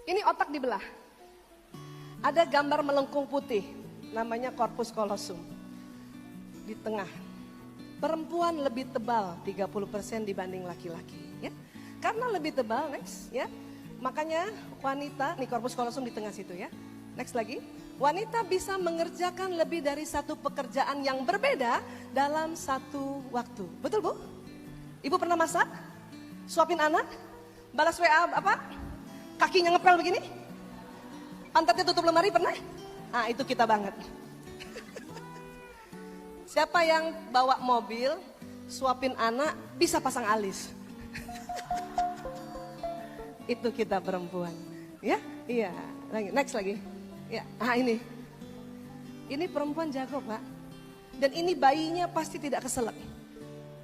Ini otak dibelah. Ada gambar melengkung putih, namanya corpus callosum. Di tengah. Perempuan lebih tebal 30% dibanding laki-laki, ya. Karena lebih tebal, next, ya. Makanya wanita, nih corpus callosum di tengah situ, ya. Next lagi. Wanita bisa mengerjakan lebih dari satu pekerjaan yang berbeda dalam satu waktu. Betul, Bu? Ibu pernah masak? Suapin anak? Balas WA apa? Kakinya ngepel begini? Pantatnya tutup lemari pernah? Ah, itu kita banget. Siapa yang bawa mobil, suapin anak, bisa pasang alis? Itu kita perempuan. Ya? Iya. Next lagi. Ya, ini. Ini perempuan jago, Pak. Dan ini bayinya pasti tidak keselak.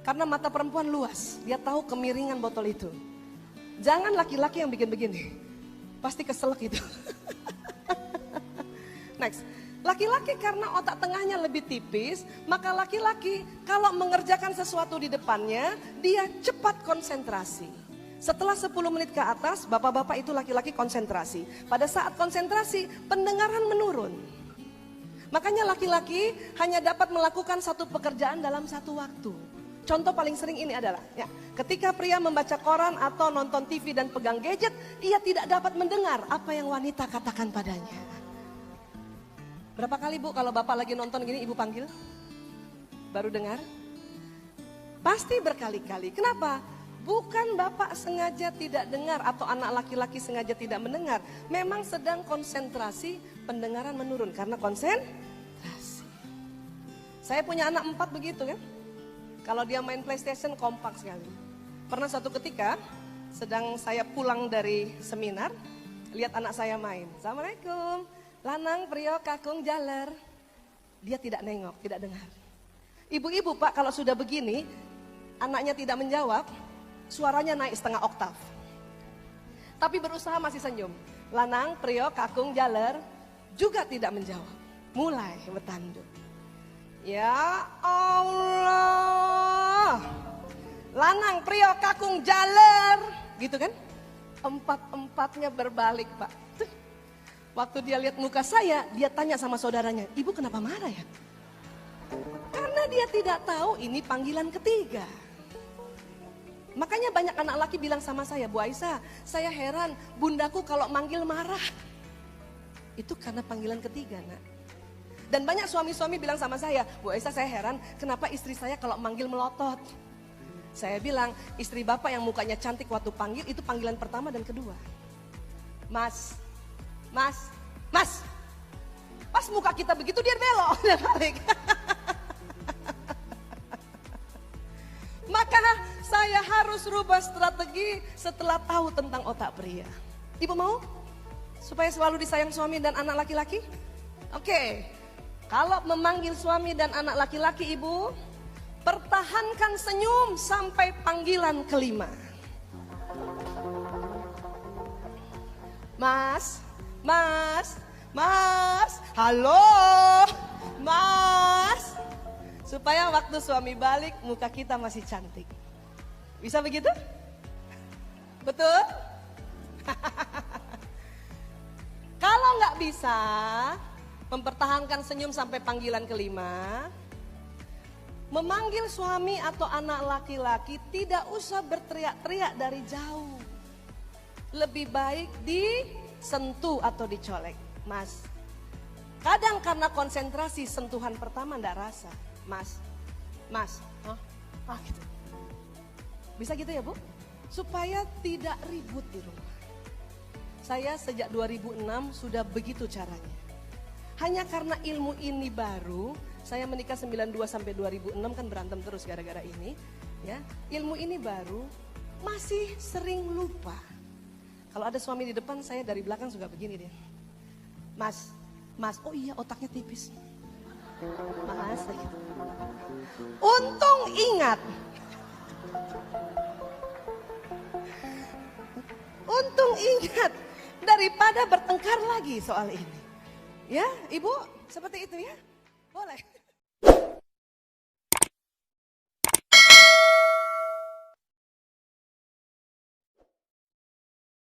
Karena mata perempuan luas. Dia tahu kemiringan botol itu. Jangan laki-laki yang bikin begini. Pasti keselak itu. Next. Laki-laki karena otak tengahnya lebih tipis, maka laki-laki kalau mengerjakan sesuatu di depannya, dia cepat konsentrasi. Setelah 10 menit ke atas, bapak-bapak itu laki-laki konsentrasi. Pada saat konsentrasi, pendengaran menurun. Makanya laki-laki hanya dapat melakukan satu pekerjaan dalam satu waktu. Contoh paling sering ini adalah, ya, ketika pria membaca koran atau nonton TV dan pegang gadget, ia tidak dapat mendengar apa yang wanita katakan padanya. Berapa kali, Bu, kalau bapak lagi nonton gini, ibu panggil? Baru dengar? Pasti berkali-kali. Kenapa? Bukan bapak sengaja tidak dengar atau anak laki-laki sengaja tidak mendengar. Memang sedang konsentrasi, pendengaran menurun karena konsentrasi. Saya punya anak 4 begitu kan. Kalau dia main PlayStation kompak sekali. Pernah suatu ketika sedang saya pulang dari seminar, lihat anak saya main. Assalamualaikum, lanang priyo kakung jaler. Dia tidak nengok, tidak dengar. Ibu-ibu, Pak, kalau sudah begini, anaknya tidak menjawab, suaranya naik setengah oktav. Tapi berusaha masih senyum. Lanang, prio, kakung, jaler juga tidak menjawab. Mulai bertanduk. Ya Allah. Lanang, prio, kakung, jaler. Gitu kan? 4-4-nya berbalik, Pak. Tuh. Waktu dia lihat muka saya, dia tanya sama saudaranya, "Ibu kenapa marah ya?" Karena dia tidak tahu ini panggilan ketiga. Makanya banyak anak laki bilang sama saya, "Bu Aisyah, saya heran bundaku kalau manggil marah." Itu karena panggilan ketiga, nak. Dan banyak suami-suami bilang sama saya, "Bu Aisyah, saya heran kenapa istri saya kalau manggil melotot." Saya bilang, istri bapak yang mukanya cantik waktu panggil itu panggilan pertama dan kedua. Mas, mas, mas. Pas muka kita begitu dia belok, dia balik. Maka saya harus rubah strategi setelah tahu tentang otak pria. Ibu mau? Supaya selalu disayang suami dan anak laki-laki? Oke. Kalau memanggil suami dan anak laki-laki, ibu, pertahankan senyum sampai panggilan kelima. Mas, mas, mas, halo, mas. Supaya waktu suami balik muka kita masih cantik. Bisa begitu? Betul? Kalau nggak bisa mempertahankan senyum sampai panggilan kelima, memanggil suami atau anak laki-laki tidak usah berteriak-teriak dari jauh. Lebih baik disentuh atau dicolek. Mas, kadang karena konsentrasi sentuhan pertama nggak rasa. Mas, mas, gitu. Bisa gitu ya, Bu? Supaya tidak ribut di rumah. Saya sejak 2006 sudah begitu caranya. Hanya karena ilmu ini baru, saya menikah 92 sampai 2006 kan berantem terus gara-gara ini, ya. Ilmu ini baru, masih sering lupa. Kalau ada suami di depan, saya dari belakang suka begini dia. Mas, mas, oh iya otaknya tipis. Mas, gitu. Untung ingat. Untung ingat daripada bertengkar lagi soal ini. Ya, Ibu, seperti itu ya. Boleh.